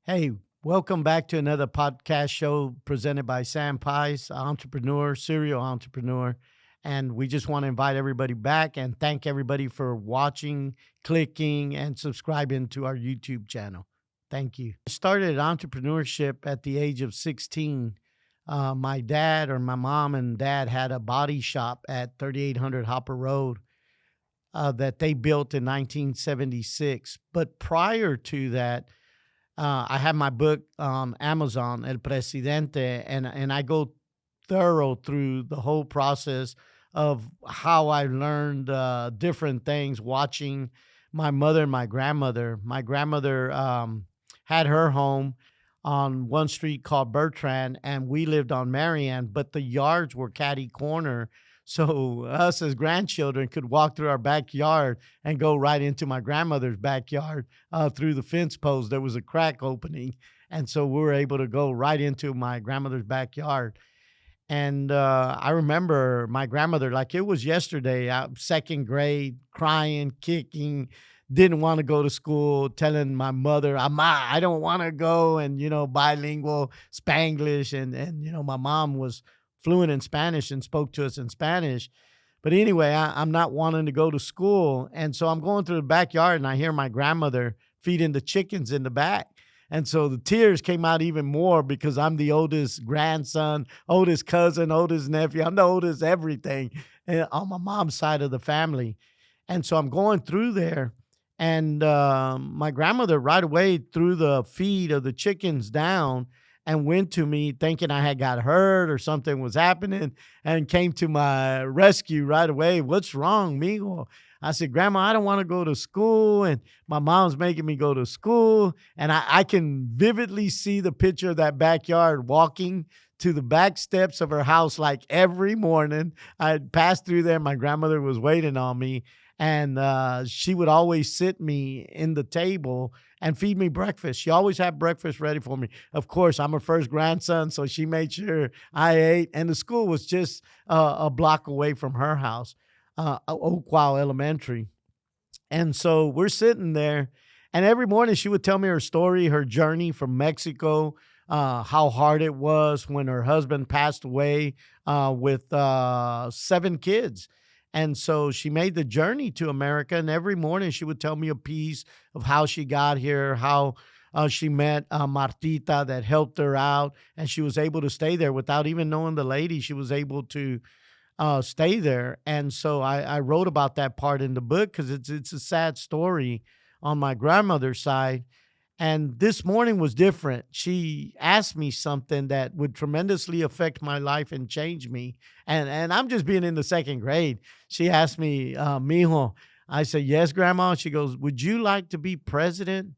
Hey, welcome back to another podcast show presented by Sam Pies, entrepreneur, serial entrepreneur. And we just want to invite everybody back and thank everybody for watching, clicking, and subscribing to our YouTube channel. Thank you. I started entrepreneurship at the age of 16. My dad or my mom and dad had a body shop at 3800 Hopper Road that they built in 1976. But prior to that, I have my book on Amazon, El Presidente, and I go thorough through the whole process of how I learned different things watching my mother and my grandmother. My grandmother had her home on one street called Bertrand, and we lived on Marianne, but the yards were catty corner. So us as grandchildren could walk through our backyard and go right into my grandmother's backyard through the fence post. There was a crack opening, and so we were able to go right into my grandmother's backyard. And I remember my grandmother like it was yesterday. Second grade, crying, kicking, didn't want to go to school, telling my mother, "Ma, I don't want to go," and bilingual Spanglish, and my mom was fluent in Spanish and spoke to us in Spanish. But anyway, I'm not wanting to go to school. And so I'm going through the backyard and I hear my grandmother feeding the chickens in the back. And so the tears came out even more because I'm the oldest grandson, oldest cousin, oldest nephew. I'm the oldest everything on my mom's side of the family. And so I'm going through there. And my grandmother right away threw the feed of the chickens down and went to me thinking I had got hurt or something was happening and came to my rescue right away. "What's wrong, mijo?" I said, "Grandma, I don't want to go to school. And my mom's making me go to school." And I can vividly see the picture of that backyard walking to the back steps of her house like every morning. I'd pass through there. My grandmother was waiting on me. And she would always sit me in the table and feed me breakfast. She always had breakfast ready for me. Of course, I'm her first grandson, so she made sure I ate. And the school was just a block away from her house, Oakwell Elementary. And so we're sitting there, and every morning she would tell me her story, her journey from Mexico, how hard it was when her husband passed away with seven kids. And so she made the journey to America. And every morning she would tell me a piece of how she got here, how she met Martita that helped her out. And she was able to stay there without even knowing the lady. She was able to stay there. And so I wrote about that part in the book because it's a sad story on my grandmother's side. And this morning was different. She asked me something that would tremendously affect my life and change me. And I'm just being in the second grade. She asked me, "Mijo." I said, "Yes, Grandma." She goes, "Would you like to be president?"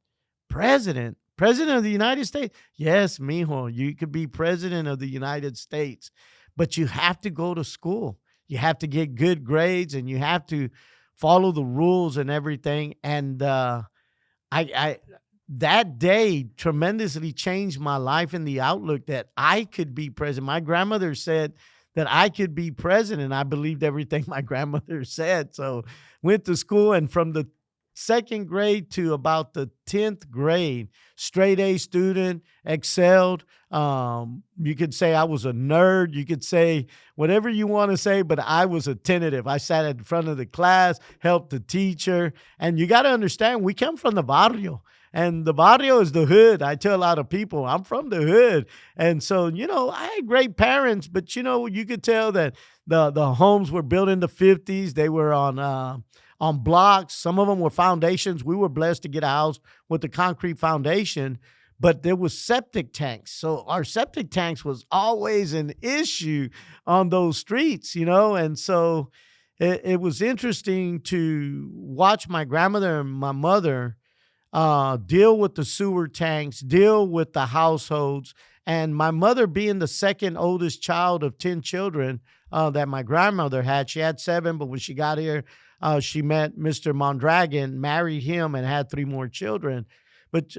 "President? President of the United States?" "Yes, mijo. You could be president of the United States, but you have to go to school. You have to get good grades and you have to follow the rules and everything." And I that day tremendously changed my life and the outlook that I could be president. My grandmother said that I could be president. I believed everything my grandmother said. So went to school, and from the second grade to about the 10th grade, straight A student, excelled. You could say I was a nerd. You could say whatever you want to say, but I was attentive. I sat in front of the class, helped the teacher. And you got to understand, we come from the barrio. And the barrio is the hood. I tell a lot of people, I'm from the hood. And so, I had great parents, but, you could tell that the homes were built in the 50s. They were on blocks. Some of them were foundations. We were blessed to get a house with a concrete foundation, but there was septic tanks. So our septic tanks was always an issue on those streets, and so it was interesting to watch my grandmother and my mother deal with the sewer tanks, deal with the households. And my mother being the second oldest child of 10 children that my grandmother had. She had seven, but when she got here, she met Mr. Mondragon, married him, and had three more children. But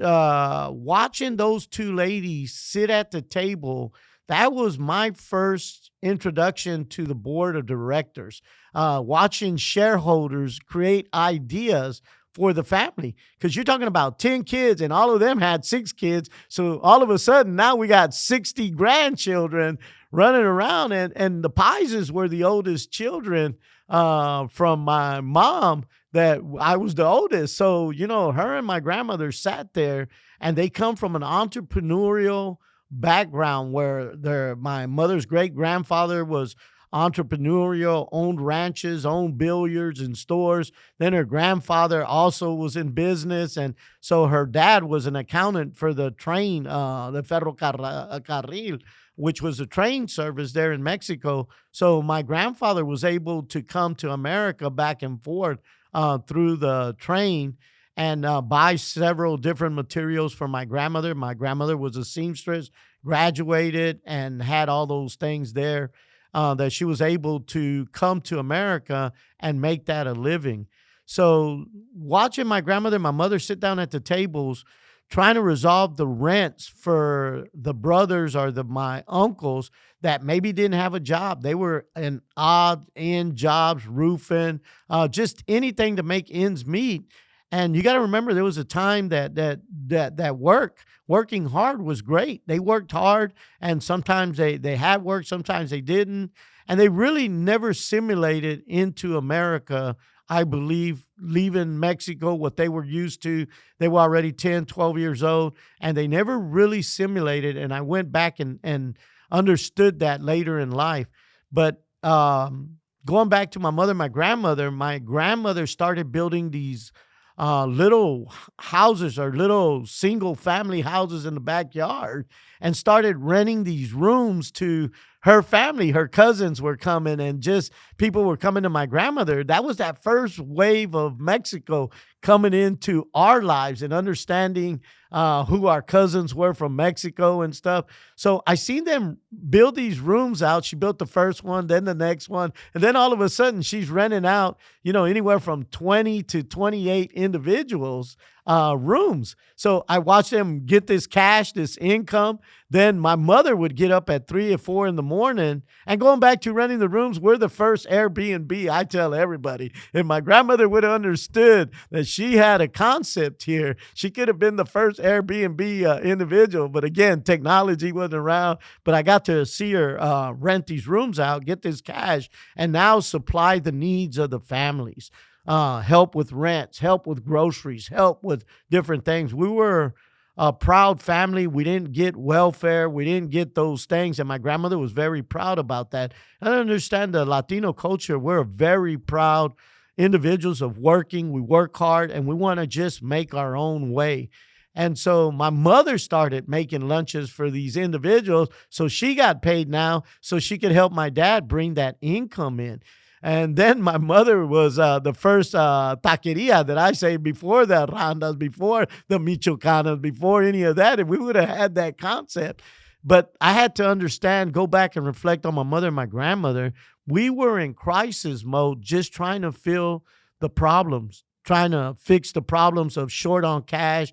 watching those two ladies sit at the table, that was my first introduction to the board of directors. Watching shareholders create ideas for the family, because you're talking about 10 kids and all of them had 6 kids. So all of a sudden now we got 60 grandchildren running around, and the Pises were the oldest children from my mom, that I was the oldest. So, her and my grandmother sat there, and they come from an entrepreneurial background where my mother's great grandfather was entrepreneurial, owned ranches, owned billiards and stores. Then her grandfather also was in business. And so her dad was an accountant for the train, the Federal Carril, which was a train service there in Mexico. So my grandfather was able to come to America back and forth through the train, and buy several different materials for my grandmother. My grandmother was a seamstress, graduated, and had all those things there, that she was able to come to America and make that a living. So watching my grandmother and my mother sit down at the tables, trying to resolve the rents for the brothers or my uncles that maybe didn't have a job. They were in odd end jobs, roofing, just anything to make ends meet. And you got to remember, there was a time that working hard was great. They worked hard, and sometimes they had work, sometimes they didn't. And they really never simulated into America, I believe, leaving Mexico, what they were used to. They were already 10, 12 years old, and they never really simulated. And I went back and understood that later in life. But going back to my grandmother started building these little houses, or little single family houses in the backyard, and started renting these rooms to her family. Her cousins were coming, and just people were coming to my grandmother. That was that first wave of Mexico coming into our lives, and understanding who our cousins were from Mexico and stuff. So I seen them build these rooms out. She built the first one, then the next one. And then all of a sudden she's renting out, anywhere from 20 to 28 individuals rooms. So I watched them get this cash, this income. Then my mother would get up at 3 or 4 in the morning, and going back to renting the rooms, we're the first Airbnb. I tell everybody, if my grandmother would have understood that she had a concept here, she could have been the first Airbnb individual. But again, technology wasn't around. But I got to see her rent these rooms out, get this cash, and now supply the needs of the families. Help with rents, help with groceries, help with different things. We were a proud family. We didn't get welfare. We didn't get those things. And my grandmother was very proud about that. I understand the Latino culture. We're very proud individuals of working. We work hard, and we want to just make our own way. And so my mother started making lunches for these individuals. So she got paid now so she could help my dad bring that income in. And then my mother was the first taqueria that I say, before the Randas, before the Michoacanas, before any of that. And we would have had that concept. But I had to understand, go back and reflect on my mother and my grandmother. We were in crisis mode, just trying to fill the problems, trying to fix the problems of short on cash,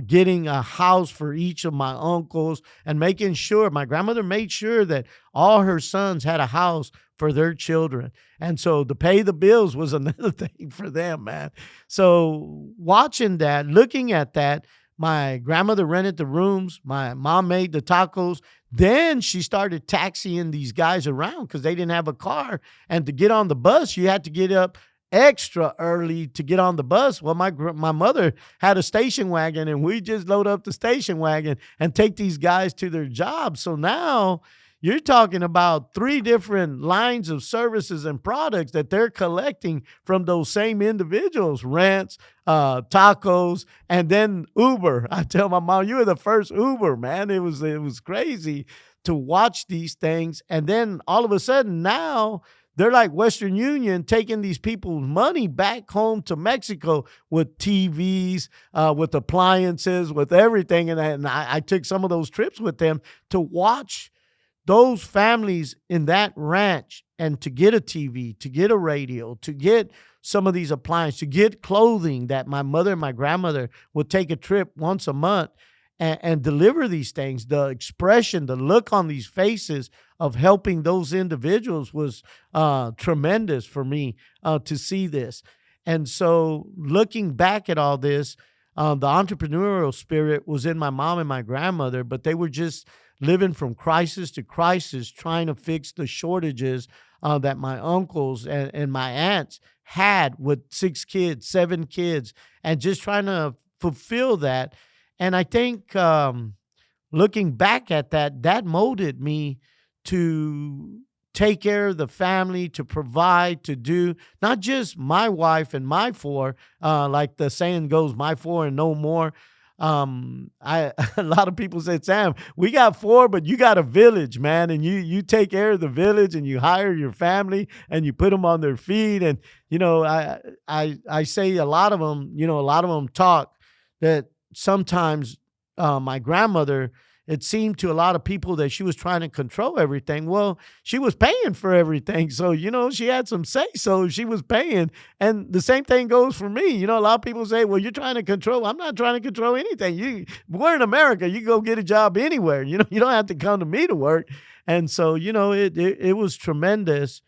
getting a house for each of my uncles, and making sure my grandmother made sure that all her sons had a house for their children. And so to pay the bills was another thing for them, man. So watching that, looking at that, my grandmother rented the rooms. My mom made the tacos. Then she started taxiing these guys around because they didn't have a car. And to get on the bus, you had to get up extra early to get on the bus. Well, my mother had a station wagon, and we just load up the station wagon and take these guys to their jobs. So now you're talking about 3 different lines of services and products that they're collecting from those same individuals: rents, tacos, and then Uber. I tell my mom, you were the first Uber, man. It was crazy to watch these things. And then all of a sudden now they're like Western Union, taking these people's money back home to Mexico with TVs, with appliances, with everything. And I took some of those trips with them to watch those families in that ranch, and to get a TV, to get a radio, to get some of these appliances, to get clothing that my mother and my grandmother would take a trip once a month and deliver these things. The expression, the look on these faces of helping those individuals was tremendous for me to see this. And so looking back at all this, the entrepreneurial spirit was in my mom and my grandmother, but they were just living from crisis to crisis, trying to fix the shortages that my uncles and my aunts had with 6 kids, 7 kids, and just trying to fulfill that. And I think looking back at that, that molded me to take care of the family, to provide, to do not just my wife and my four, like the saying goes, my four and no more. I a lot of people said, Sam, we got four, but you got a village, man, and you take care of the village and you hire your family and you put them on their feet. And I say a lot of them, a lot of them talk that sometimes my grandmother, it seemed to a lot of people that she was trying to control everything. Well, she was paying for everything. So, she had some say so. She was paying. And the same thing goes for me. A lot of people say, well, you're trying to control. I'm not trying to control anything. We're in America. You can go get a job anywhere. You don't have to come to me to work. And so, it was tremendous,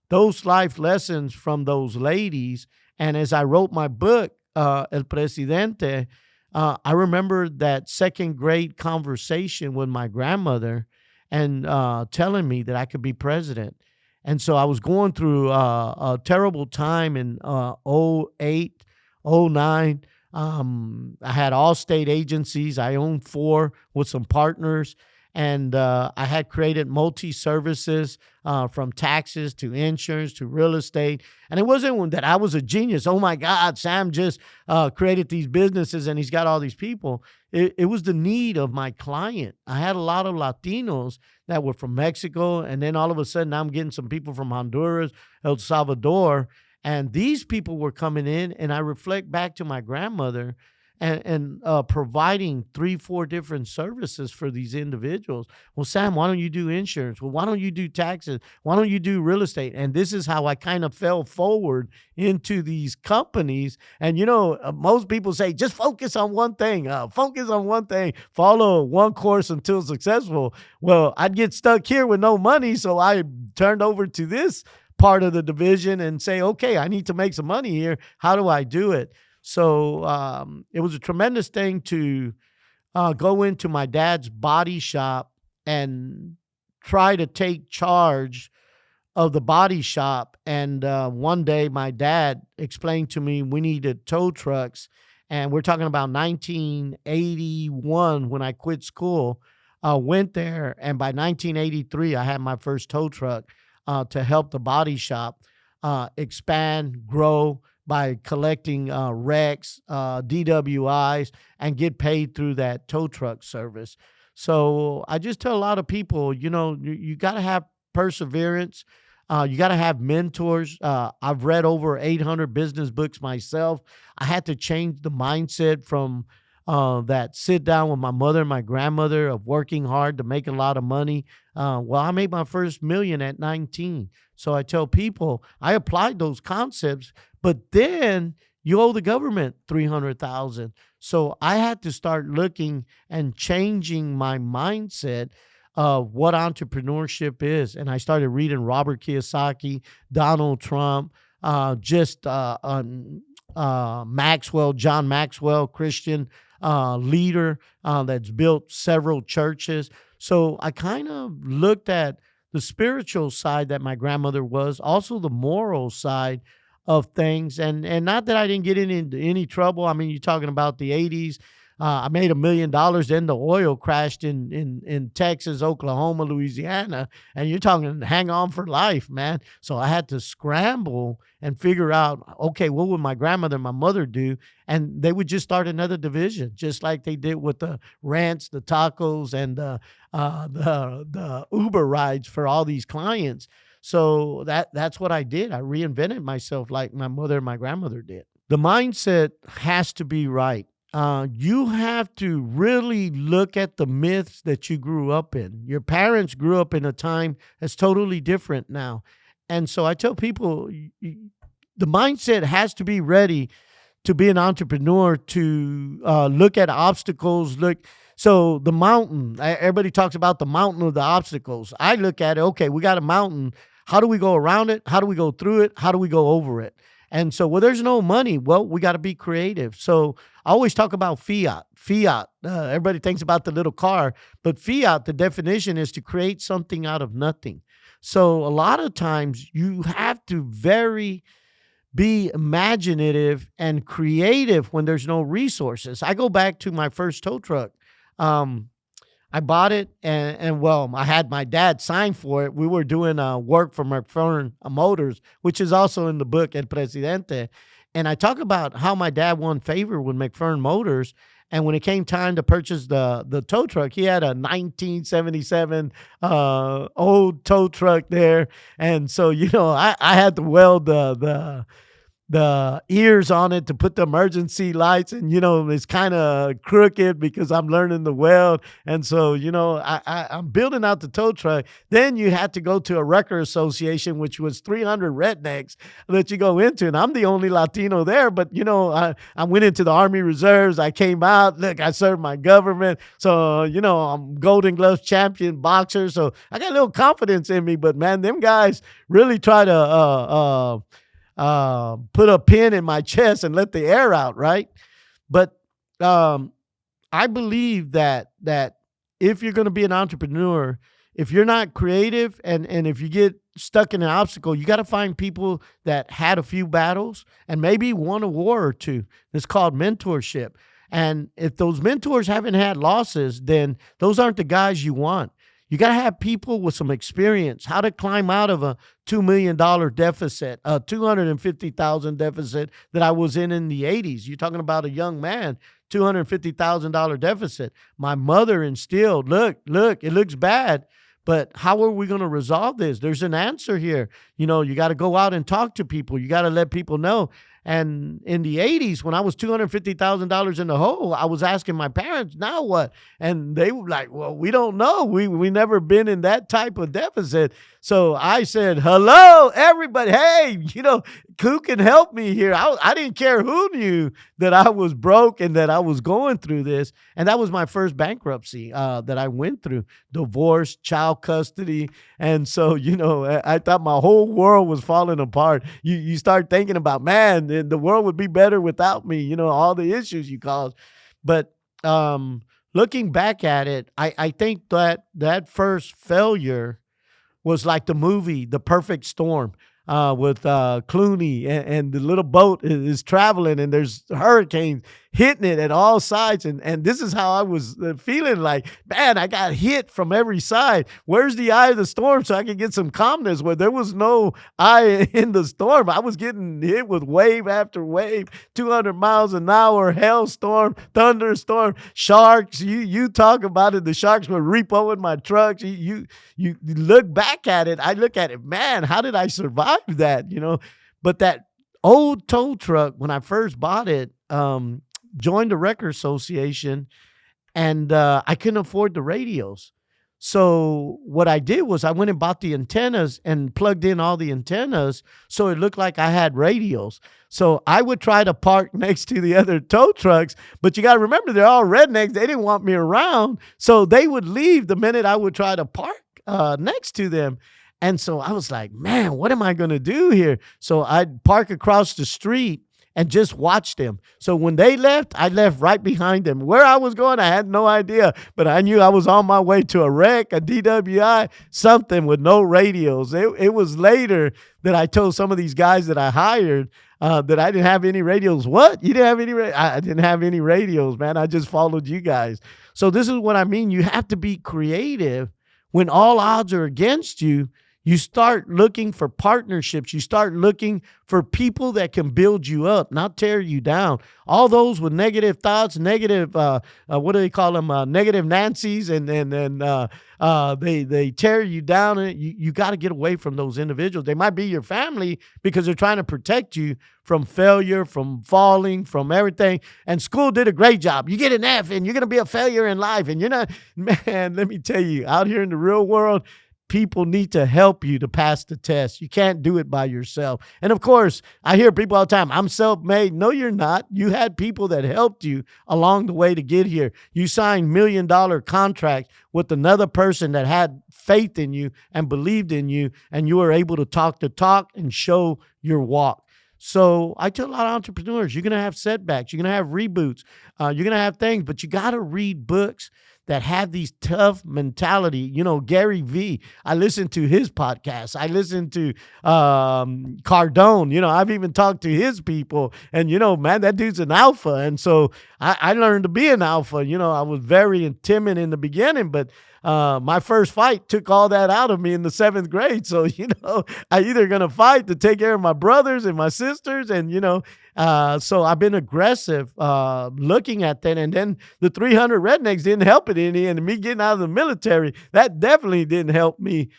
those life lessons from those ladies. And as I wrote my book, El Presidente, I remember that second grade conversation with my grandmother and telling me that I could be president. And so I was going through a terrible time in '08, '09. I had all state agencies. I owned 4 with some partners. And I had created multi-services from taxes to insurance to real estate. And it wasn't that I was a genius. Oh, my God, Sam just created these businesses and he's got all these people. It was the need of my client. I had a lot of Latinos that were from Mexico. And then all of a sudden, I'm getting some people from Honduras, El Salvador. And these people were coming in. And I reflect back to my grandmother and providing 3-4 different services for these individuals. Well, Sam, why don't you do insurance? Well, why don't you do taxes? Why don't you do real estate? And this is how I kind of fell forward into these companies. And, most people say, just focus on one thing, follow one course until successful. Well, I'd get stuck here with no money. So I turned over to this part of the division and say, okay, I need to make some money here. How do I do it? So it was a tremendous thing to go into my dad's body shop and try to take charge of the body shop. And one day my dad explained to me we needed tow trucks. And we're talking about 1981 when I quit school, went there. And by 1983, I had my first tow truck to help the body shop expand, grow, by collecting wrecks, DWIs, and get paid through that tow truck service. So I just tell a lot of people, you got to have perseverance. You got to have mentors. I've read over 800 business books myself. I had to change the mindset from that sit down with my mother and my grandmother of working hard to make a lot of money. Well, I made my first million at 19. So I tell people I applied those concepts, but then you owe the government $300,000. So I had to start looking and changing my mindset of what entrepreneurship is. And I started reading Robert Kiyosaki, Donald Trump, John Maxwell, Christian leader that's built several churches. So I kind of looked at the spiritual side that my grandmother was, also the moral side of things. And not that I didn't get into any trouble. I mean, you're talking about the 80s. I made $1 million. Then the oil crashed in Texas, Oklahoma, Louisiana. And you're talking hang on for life, man. So I had to scramble and figure out, okay, what would my grandmother and my mother do? And they would just start another division, just like they did with the rants, the tacos, and the Uber rides for all these clients. So that's what I did. I reinvented myself like my mother and my grandmother did. The mindset has to be right. You have to really look at the myths that you grew up in. Your parents grew up in a time that's totally different now. And so I tell people the mindset has to be ready to be an entrepreneur, to look at obstacles. So the mountain, everybody talks about the mountain of the obstacles. I look at it, okay, we got a mountain. How do we go around it? How do we go through it? How do we go over it? And so, well, there's no money. Well, we got to be creative. So I always talk about fiat. Fiat. Everybody thinks about the little car, but fiat, the definition is to create something out of nothing. So a lot of times you have to be imaginative and creative when there's no resources. I go back to my first tow truck. Um, I bought it, and well, I had my dad sign for it. We were doing work for McFern Motors, which is also in the book El Presidente. And I talk about how my dad won favor with McFern Motors. And when it came time to purchase the tow truck, he had a 1977 old tow truck there. And so, I had to weld the ears on it to put the emergency lights, and it's kind of crooked because I'm learning the weld. And so I'm building out the tow truck. Then you had to go to a record association, which was 300 rednecks that you go into, and I'm the only Latino there. But I went into the Army Reserves. I came out. Look, I served my government. So I'm Golden Gloves champion boxer. So I got a little confidence in me. But man, them guys really try to put a pin in my chest and let the air out, right? But I believe that if you're going to be an entrepreneur, if you're not creative and if you get stuck in an obstacle, you got to find people that had a few battles and maybe won a war or two. It's called mentorship. And if those mentors haven't had losses, then those aren't the guys you want. You got to have people with some experience, how to climb out of a $2 million deficit, a $250,000 deficit that I was in the 80s. You're talking about a young man, $250,000 deficit. My mother instilled, look, it looks bad, but how are we going to resolve this? There's an answer here. You got to go out and talk to people. You got to let people know. And in the 80s, when I was $250,000 in the hole, I was asking my parents, now what? And they were like, well, we don't know. We never been in that type of deficit. So I said, hello, everybody. Hey, who can help me here? I didn't care who knew that I was broke and that I was going through this. And that was my first bankruptcy that I went through. Divorce, child custody. And so, I thought my whole world was falling apart. You start thinking about, man, the world would be better without me, all the issues you caused. But looking back at it, I think that first failure was like the movie The Perfect Storm with Clooney, and the little boat is traveling and there's hurricanes hitting it at all sides. And this is how I was feeling like, man, I got hit from every side. Where's the eye of the storm so I can get some calmness? Where there was no eye in the storm. I was getting hit with wave after wave, 200 miles an hour, hailstorm, thunderstorm, sharks. You talk about it. The sharks were repoing my trucks. You look back at it. I look at it, man, how did I survive that? But that old tow truck, when I first bought it, joined the record association, and I couldn't afford the radios. So what I did was I went and bought the antennas and plugged in all the antennas so it looked like I had radios. So I would try to park next to the other tow trucks, but you got to remember, they're all rednecks. They didn't want me around. So they would leave the minute I would try to park next to them. And so I was like, man, what am I going to do here? So I'd park across the street and just watch them. So when they left, I left right behind them. Where I was going, I had no idea, but I knew I was on my way to a wreck, a DWI, something with no radios. It was later that I told some of these guys that I hired that I didn't have any radios. What? You didn't have any? I didn't have any radios, man. I just followed you guys. So this is what I mean. You have to be creative when all odds are against you. You start looking for partnerships. You start looking for people that can build you up, not tear you down. All those with negative thoughts, negative, what do they call them? Negative Nancy's, and they tear you down. And you got to get away from those individuals. They might be your family because they're trying to protect you from failure, from falling, from everything. And school did a great job. You get an F and you're going to be a failure in life. And you're not, man, let me tell you, out here in the real world, people need to help you to pass the test. You can't do it by yourself. And of course, I hear people all the time, I'm self-made. No, you're not. You had people that helped you along the way to get here. You signed $1 million contract with another person that had faith in you and believed in you, and you were able to talk the talk and show your walk. So I tell a lot of entrepreneurs, you're going to have setbacks, you're going to have reboots, you're going to have things, but you got to read books that have these tough mentality. Gary V, I listen to his podcast. I listen to Cardone. I've even talked to his people, and man, that dude's an alpha. And so I learned to be an alpha. I was very timid in the beginning, but my first fight took all that out of me in the 7th grade. So, I either going to fight to take care of my brothers and my sisters. And, so I've been aggressive looking at that. And then the 300 rednecks didn't help it any. And me getting out of the military, that definitely didn't help me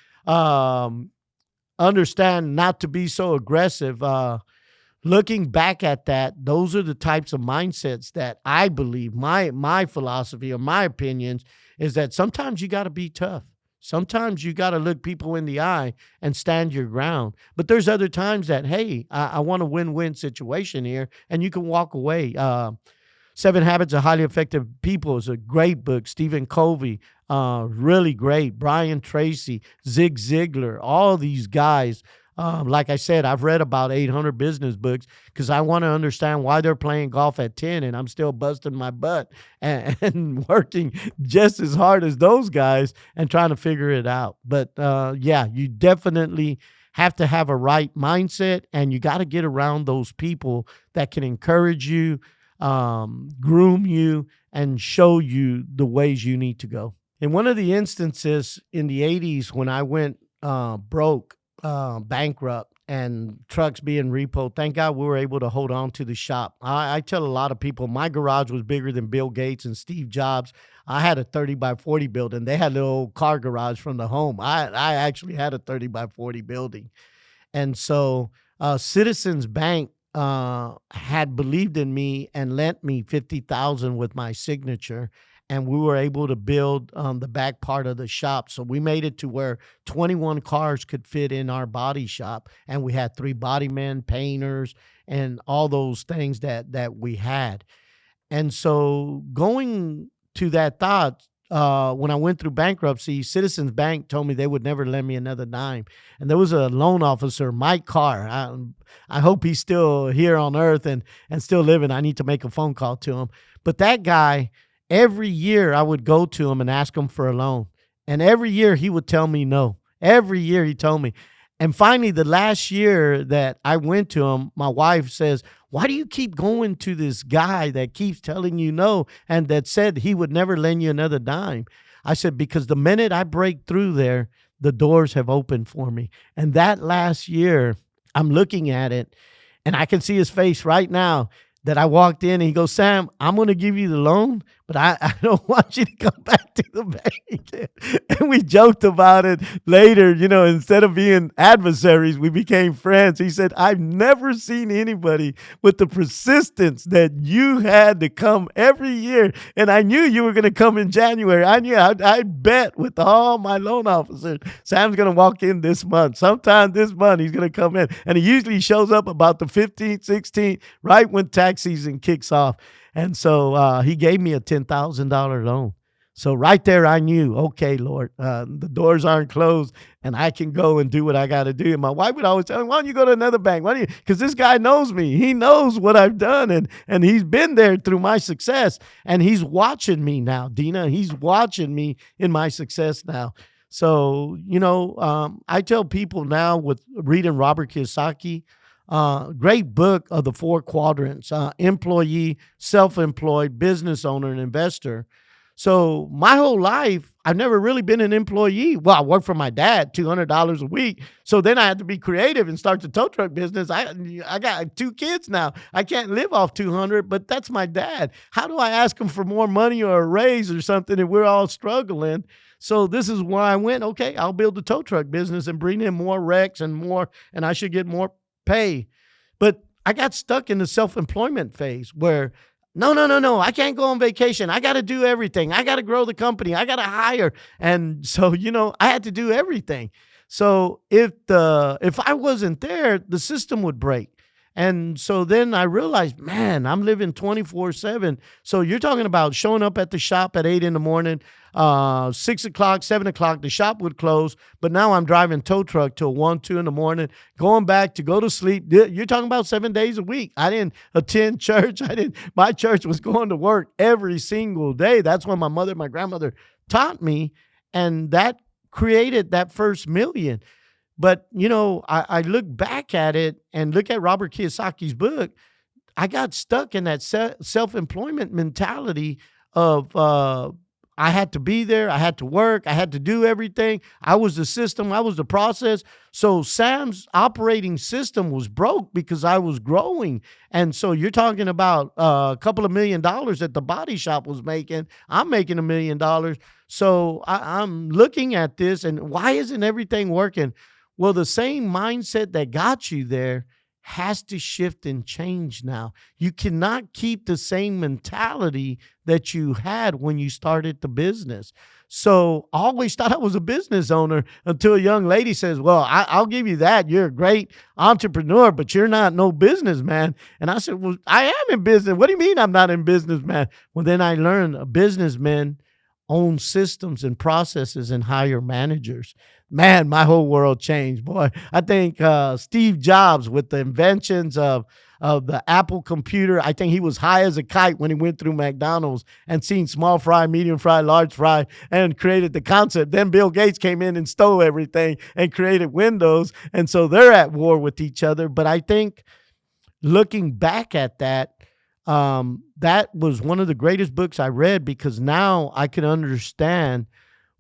understand not to be so aggressive. Looking back at that, those are the types of mindsets that I believe, my philosophy or my opinions, is that sometimes you got to be tough. Sometimes you got to look people in the eye and stand your ground. But there's other times that, hey, I want a win-win situation here, and you can walk away. 7 Habits of Highly Effective People is a great book. Stephen Covey, really great. Brian Tracy, Zig Ziglar, all these guys. Like I said, I've read about 800 business books because I want to understand why they're playing golf at 10 and I'm still busting my butt and working just as hard as those guys and trying to figure it out. But yeah, you definitely have to have a right mindset, and you got to get around those people that can encourage you, groom you, and show you the ways you need to go. In one of the instances in the 80s when I went broke, bankrupt, and trucks being repoed, thank God we were able to hold on to the shop. I tell a lot of people my garage was bigger than Bill Gates and Steve Jobs. I had a 30 by 40 building. They had a little old car garage from the home. I actually had a 30 by 40 building. And so Citizens Bank had believed in me and lent me $50,000 with my signature, and we were able to build the back part of the shop. So we made it to where 21 cars could fit in our body shop, and we had 3 body men, painters, and all those things that we had. And so going to that thought, when I went through bankruptcy, Citizens Bank told me they would never lend me another dime. And there was a loan officer, Mike Carr. I hope he's still here on earth and still living. I need to make a phone call to him. But that guy, every year I would go to him and ask him for a loan. And every year he would tell me no. Every year he told me. And finally, the last year that I went to him, my wife says, why do you keep going to this guy that keeps telling you no and that said he would never lend you another dime? I said, because the minute I break through there, the doors have opened for me. And that last year, I'm looking at it and I can see his face right now that I walked in and he goes, Sam, I'm going to give you the loan, but I don't want you to come back to the bank. And we joked about it later, instead of being adversaries, we became friends. He said, I've never seen anybody with the persistence that you had to come every year. And I knew you were going to come in January. I bet with all my loan officers, Sam's going to walk in this month. Sometime this month, he's going to come in. And he usually shows up about the 15th, 16th, right when tax season kicks off. And so he gave me a $10,000 loan. So right there, I knew, okay, Lord, the doors aren't closed and I can go and do what I got to do. And my wife would always tell me, why don't you go to another bank? Because this guy knows me. He knows what I've done. And he's been there through my success. And he's watching me now, Dina. He's watching me in my success now. So, I tell people now with reading Robert Kiyosaki, great book of the 4 quadrants, employee, self-employed, business owner, and investor. So my whole life, I've never really been an employee. Well, I worked for my dad, $200 a week. So then I had to be creative and start the tow truck business. I got 2 kids now. I can't live off 200, but that's my dad. How do I ask him for more money or a raise or something if we're all struggling? So this is where I went, okay, I'll build the tow truck business and bring in more wrecks and I should get more pay. But I got stuck in the self-employment phase where no, I can't go on vacation. I got to do everything. I got to grow the company. I got to hire. And so, I had to do everything. So if I wasn't there, the system would break. And so then I realized, man, I'm living 24/7. So you're talking about showing up at the shop at 8 in the morning, 6 o'clock, 7 o'clock, the shop would close. But now I'm driving tow truck till 1, 2 in the morning, going back to go to sleep. You're talking about 7 days a week. I didn't attend church. My church was going to work every single day. That's what my mother, my grandmother taught me. And that created that first million. But, I look back at it and look at Robert Kiyosaki's book. I got stuck in that self-employment mentality of I had to be there, I had to work, I had to do everything. I was the system, I was the process. So Sam's operating system was broke because I was growing. And so you're talking about a couple of $1 million that the body shop was making. I'm making $1 million. So I'm looking at this and why isn't everything working? Well, the same mindset that got you there has to shift and change now. You cannot keep the same mentality that you had when you started the business. So I always thought I was a business owner until a young lady says, well, I'll give you that. You're a great entrepreneur, but you're not no businessman. And I said, well, I am in business. What do you mean I'm not in business, man? Well, then I learned a businessman own systems and processes and hire managers. Man, my whole world changed, boy. I think Steve Jobs with the inventions of the Apple computer, I think he was high as a kite when he went through McDonald's and seen small fry, medium fry, large fry, and created the concept. Then Bill Gates came in and stole everything and created Windows. And so they're at war with each other. But I think looking back at that, that was one of the greatest books I read because now I can understand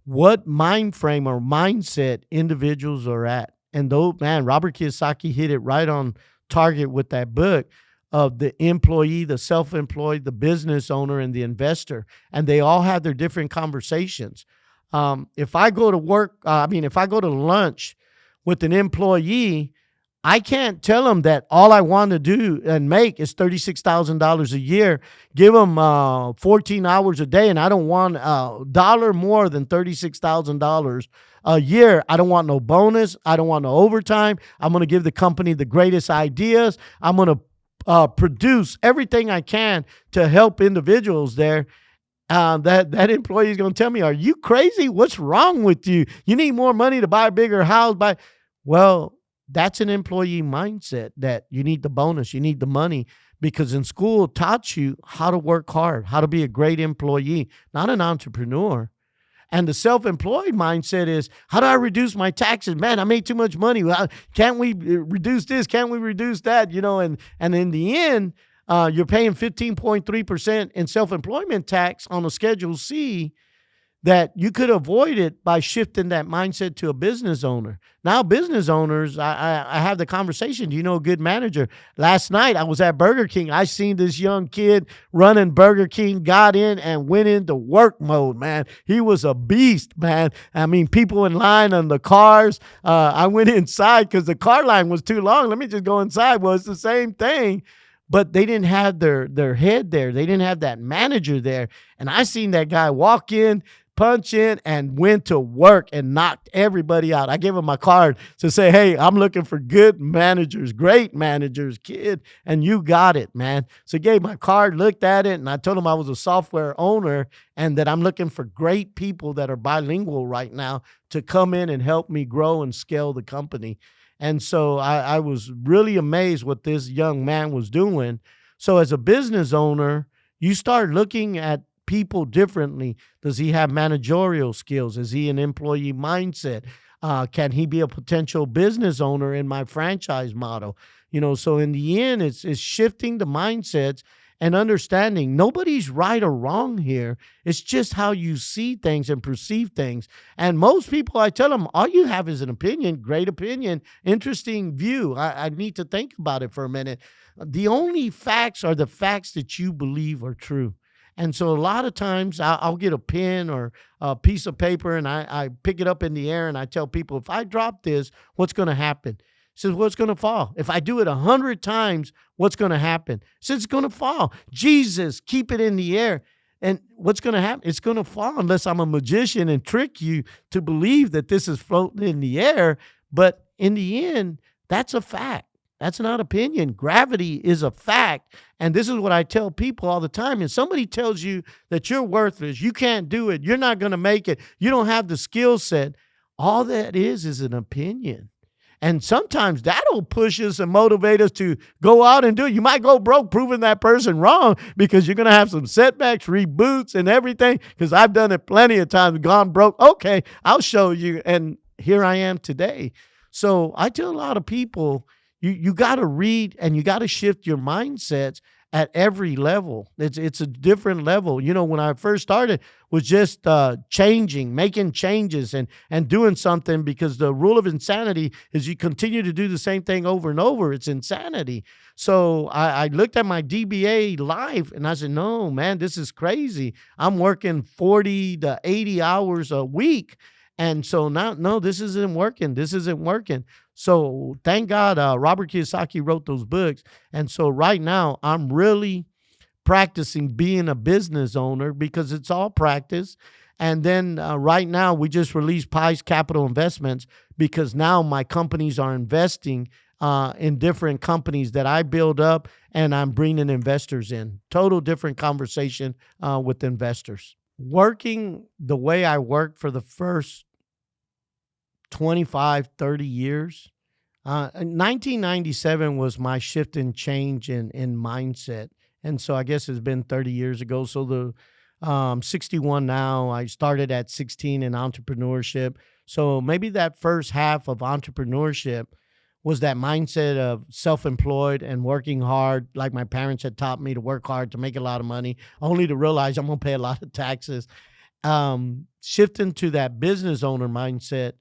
what mind frame or mindset individuals are at. And though, man, Robert Kiyosaki hit it right on target with that book of the employee, the self-employed, the business owner, and the investor. And they all have their different conversations. If I go to work, if I go to lunch with an employee, I can't tell them that all I want to do and make is $36,000 a year, give them 14 hours a day, and I don't want a dollar more than $36,000 a year. I don't want no bonus. I don't want no overtime. I'm going to give the company the greatest ideas. I'm going to produce everything I can to help individuals there. That employee is going to tell me, are you crazy? What's wrong with you? You need more money to buy a bigger house. Well, that's an employee mindset that you need the bonus, you need the money, because in school taught you how to work hard, how to be a great employee, not an entrepreneur. And the self-employed mindset is, how do I reduce my taxes? Man, I made too much money. Can't we reduce this? Can't we reduce that? And in the end, you're paying 15.3% in self-employment tax on a Schedule C that you could avoid it by shifting that mindset to a business owner. Now, business owners, I have the conversation. Do you know a good manager? Last night, I was at Burger King. I seen this young kid running Burger King, got in and went into work mode, man. He was a beast, man. I mean, people in line on the cars. I went inside because the car line was too long. Let me just go inside. Well, it's the same thing. But they didn't have their head there. They didn't have that manager there. And I seen that guy walk in, punch in, and went to work and knocked everybody out. I gave him my card to say, hey, I'm looking for good managers, great managers, kid, and you got it, man. So he gave my card, looked at it, and I told him I was a software owner and that I'm looking for great people that are bilingual right now to come in and help me grow and scale the company. And so I was really amazed what this young man was doing. So as a business owner, you start looking at people differently. Does he have managerial skills? Is he an employee mindset? Can he be a potential business owner in my franchise model? So in the end, it's shifting the mindsets and understanding nobody's right or wrong here. It's just how you see things and perceive things. And most people, I tell them, all you have is an opinion, great opinion, interesting view. I need to think about it for a minute. The only facts are the facts that you believe are true. And so a lot of times I'll get a pen or a piece of paper and I pick it up in the air and I tell people, if I drop this, what's going to happen? He says, well, it's going to fall. If I do it 100 times, what's going to happen? He says, it's going to fall. Jesus, keep it in the air. And what's going to happen? It's going to fall unless I'm a magician and trick you to believe that this is floating in the air. But in the end, that's a fact. That's not opinion. Gravity is a fact. And this is what I tell people all the time. And somebody tells you that you're worthless, you can't do it, you're not going to make it, you don't have the skill set. All that is an opinion. And sometimes that'll push us and motivate us to go out and do it. You might go broke proving that person wrong because you're going to have some setbacks, reboots, and everything. Because I've done it plenty of times, gone broke. Okay, I'll show you. And here I am today. So I tell a lot of people, you got to read and you got to shift your mindsets at every level. It's a different level. You know, when I first started was just changing, making changes and doing something, because the rule of insanity is you continue to do the same thing over and over. It's insanity. So I looked at my DBA life and I said, no, man, this is crazy. I'm working 40 to 80 hours a week. And so now, no, this isn't working. This isn't working. So thank God Robert Kiyosaki wrote those books. And so right now I'm really practicing being a business owner because it's all practice. And then right now we just released Pies Capital Investments because now my companies are investing in different companies that I build up, and I'm bringing investors in. Total different conversation with investors. Working the way I worked for the first 25, 30 years. 1997 was my shift and change in mindset. And so I guess it's been 30 years ago. So the 61 now. I started at 16 in entrepreneurship. So maybe that first half of entrepreneurship was that mindset of self-employed and working hard, like my parents had taught me to work hard to make a lot of money, only to realize I'm going to pay a lot of taxes. Shifting to that business owner mindset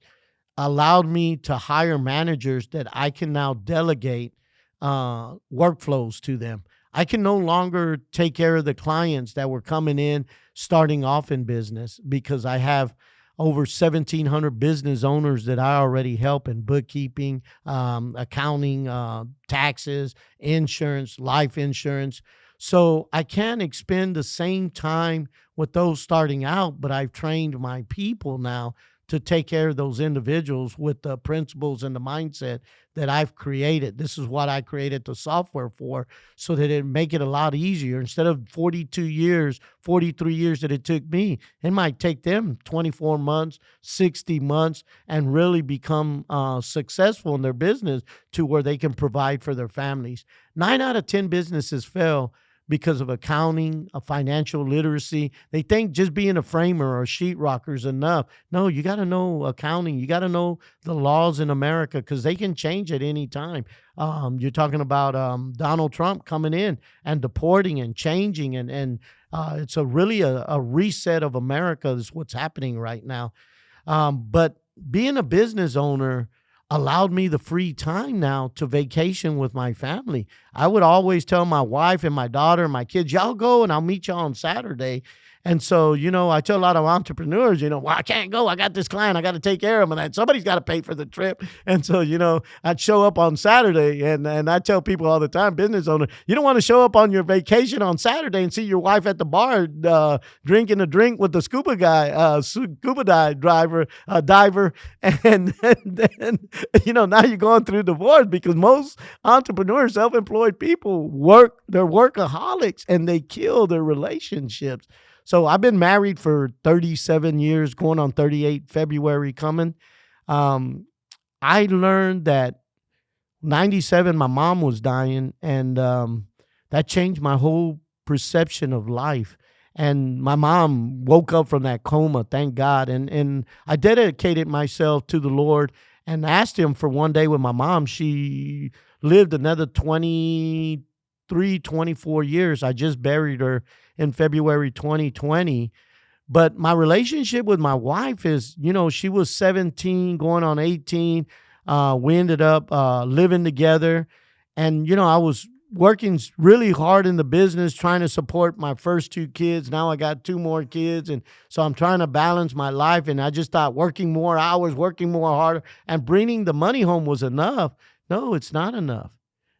allowed me to hire managers that I can now delegate workflows to them. I can no longer take care of the clients that were coming in, starting off in business, because I have over 1,700 business owners that I already help in bookkeeping, accounting, taxes, insurance, life insurance. So I can't expend the same time with those starting out, but I've trained my people now to take care of those individuals with the principles and the mindset that I've created. This is what I created the software for, so that it make it a lot easier. Instead of 42 years, 43 years that it took me, it might take them 24 months, 60 months, and really become successful in their business to where they can provide for their families. 9 out of 10 businesses fail because of accounting, financial literacy. They think just being a framer or a sheetrocker is enough. No, you got to know accounting. You got to know the laws in America, because they can change at any time. You're talking about Donald Trump coming in and deporting and changing, and it's really a reset of America is what's happening right now. But being a business owner allowed me the free time now to vacation with my family. I would always tell my wife and my daughter and my kids, y'all go and I'll meet y'all on Saturday. And so, you know, I tell a lot of entrepreneurs, you know, well, I can't go. I got this client. I got to take care of him. And somebody's got to pay for the trip. And so, you know, I'd show up on Saturday. And I tell people all the time, business owner, you don't want to show up on your vacation on Saturday and see your wife at the bar drinking a drink with the scuba guy, diver. And then, you know, now you're going through divorce, because most entrepreneurs, self-employed people they're workaholics and they kill their relationships. So I've been married for 37 years, going on 38, February coming. I learned that 97, my mom was dying, and that changed my whole perception of life. And my mom woke up from that coma, thank God. And I dedicated myself to the Lord and asked him for one day with my mom. She lived another 23, 24 years. I just buried her in February 2020. But my relationship with my wife is, you know, she was 17 going on 18. We ended up living together. And, you know, I was working really hard in the business, trying to support my first 2 kids. Now I got 2 more kids. And so I'm trying to balance my life. And I just thought working more hours, working more harder, and bringing the money home was enough. No, it's not enough.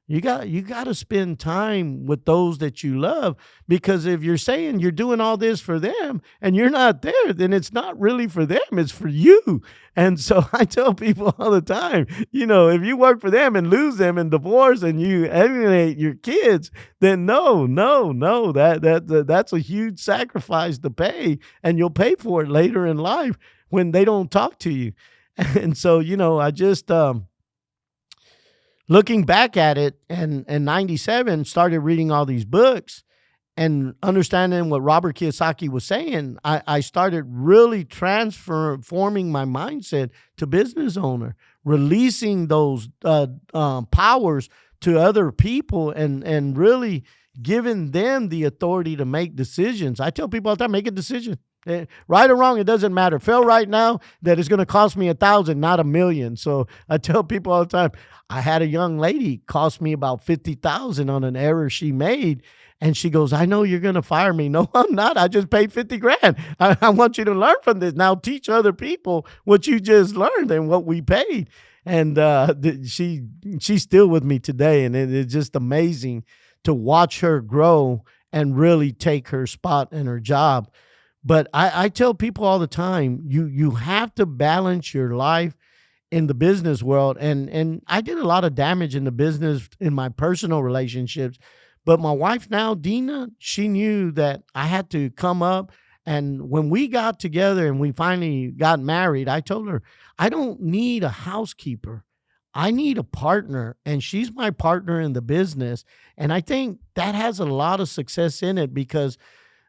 You got to spend time with those that you love, because if you're saying you're doing all this for them and you're not there, then it's not really for them, it's for you. And so I tell people all the time, if you work for them and lose them and divorce and you alienate your kids, then no, no, no, that's a huge sacrifice to pay, and you'll pay for it later in life when they don't talk to you. And so, I just looking back at it, and in 97 started reading all these books and understanding what Robert Kiyosaki was saying. I started really transforming my mindset to business owner, releasing those powers to other people, and really giving them the authority to make decisions. I tell people all the time, make a decision. Right or wrong, it doesn't matter. Fail right now, that it's going to cost me 1,000, not 1,000,000. So I tell people all the time, I had a young lady cost me about 50,000 on an error she made. And she goes, I know you're going to fire me. No, I'm not. I just paid 50 grand. I want you to learn from this. Now teach other people what you just learned and what we paid. And she's still with me today. And it's just amazing to watch her grow and really take her spot in her job. But I tell people all the time, you have to balance your life in the business world. And I did a lot of damage in the business in my personal relationships. But my wife now, Dina, she knew that I had to come up. And when we got together and we finally got married, I told her, I don't need a housekeeper. I need a partner. And she's my partner in the business. And I think that has a lot of success in it, because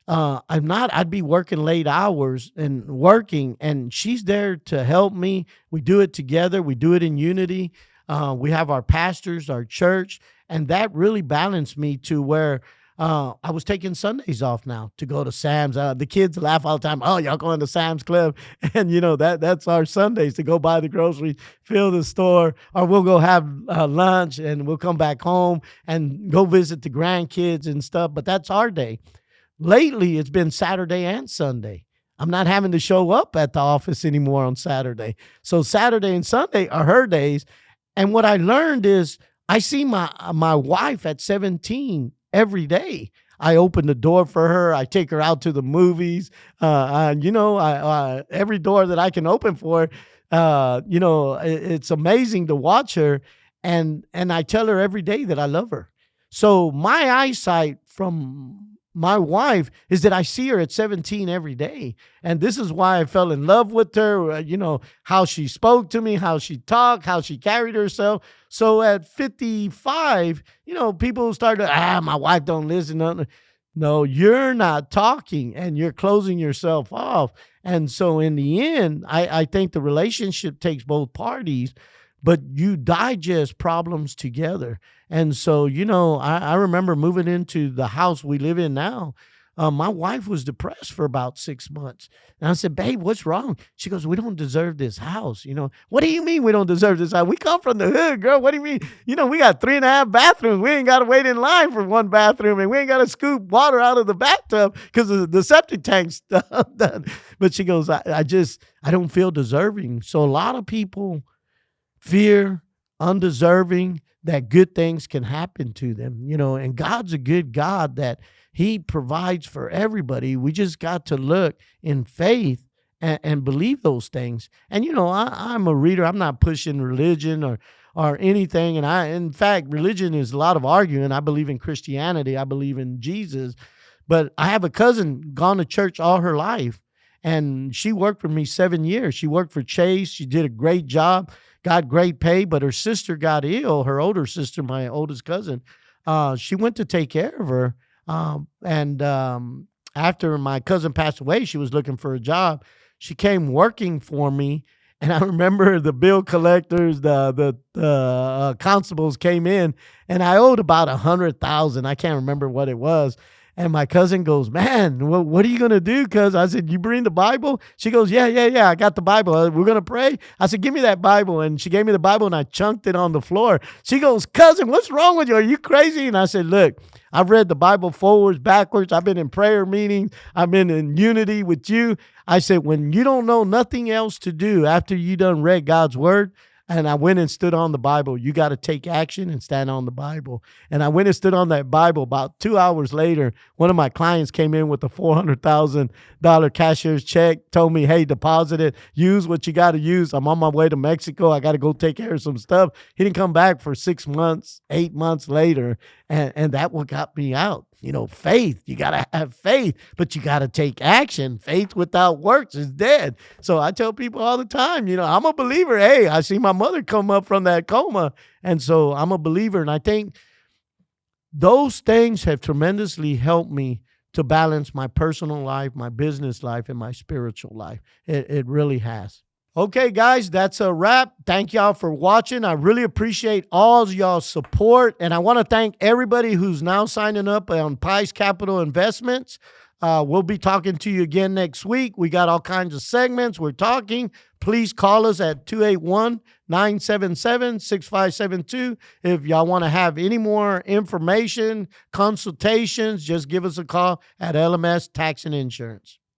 I'd be working late hours and working, and she's there to help me. We do it together. We do it in unity. We have our pastors, our church, and that really balanced me to where I was taking Sundays off now to go to Sam's. The kids laugh all the time. Oh, y'all going to Sam's Club? And that's our Sundays, to go buy the groceries, fill the store, or we'll go have lunch and we'll come back home and go visit the grandkids and stuff. But that's our day. Lately, it's been Saturday and Sunday. I'm not having to show up at the office anymore on Saturday. So Saturday and Sunday are her days. And what I learned is I see my wife at 17 every day. I open the door for her. I take her out to the movies. Every door that I can open for her, it's amazing to watch her. And I tell her every day that I love her. So my eyesight from my wife is that I see her at 17 every day. And this is why I fell in love with her, how she spoke to me, how she talked, how she carried herself. So at 55, people started, my wife don't listen. No, you're not talking and you're closing yourself off. And so in the end, I think the relationship takes both parties, but you digest problems together. And so, I remember moving into the house we live in now. My wife was depressed for about 6 months. And I said, babe, what's wrong? She goes, we don't deserve this house. What do you mean we don't deserve this house? We come from the hood, girl. What do you mean? We got 3.5 bathrooms. We ain't got to wait in line for one bathroom. And we ain't got to scoop water out of the bathtub because of the septic tank's done. But she goes, I don't feel deserving. So a lot of people fear undeserving that good things can happen to them, and God's a good God that he provides for everybody. We just got to look in faith and believe those things. And, I'm a reader. I'm not pushing religion or anything. And in fact, religion is a lot of arguing. I believe in Christianity. I believe in Jesus. But I have a cousin gone to church all her life, and she worked for me 7 years. She worked for Chase. She did a great job. Got great pay, but her sister got ill, her older sister, my oldest cousin. She went to take care of her. After my cousin passed away, she was looking for a job. She came working for me. And I remember the bill collectors, the constables came in, and I owed about 100,000. I can't remember what it was. And my cousin goes, man, what are you going to do? Because I said, you bring the Bible? She goes, yeah, I got the Bible. We're going to pray. I said, give me that Bible. And she gave me the Bible, and I chunked it on the floor. She goes, cousin, what's wrong with you? Are you crazy? And I said, look, I've read the Bible forwards, backwards. I've been in prayer meetings. I've been in unity with you. I said, when you don't know nothing else to do after you done read God's word, And I went and stood on the Bible. You got to take action and stand on the Bible. And I went and stood on that Bible. About 2 hours later, one of my clients came in with a $400,000 cashier's check, told me, hey, deposit it, use what you got to use. I'm on my way to Mexico. I got to go take care of some stuff. He didn't come back for 6 months, 8 months later. And that what got me out. You know, faith, you got to have faith, but you got to take action. Faith without works is dead. So I tell people all the time, you know, I'm a believer. Hey, I see my mother come up from that coma. And so I'm a believer. And I think those things have tremendously helped me to balance my personal life, my business life, and my spiritual life. It really has. Okay, guys, that's a wrap. Thank y'all for watching. I really appreciate all y'all's support. And I want to thank everybody who's now signing up on Pies Capital Investments. We'll be talking to you again next week. We got all kinds of segments. We're talking. Please call us at 281-977-6572. If y'all want to have any more information, consultations, just give us a call at LMS Tax and Insurance.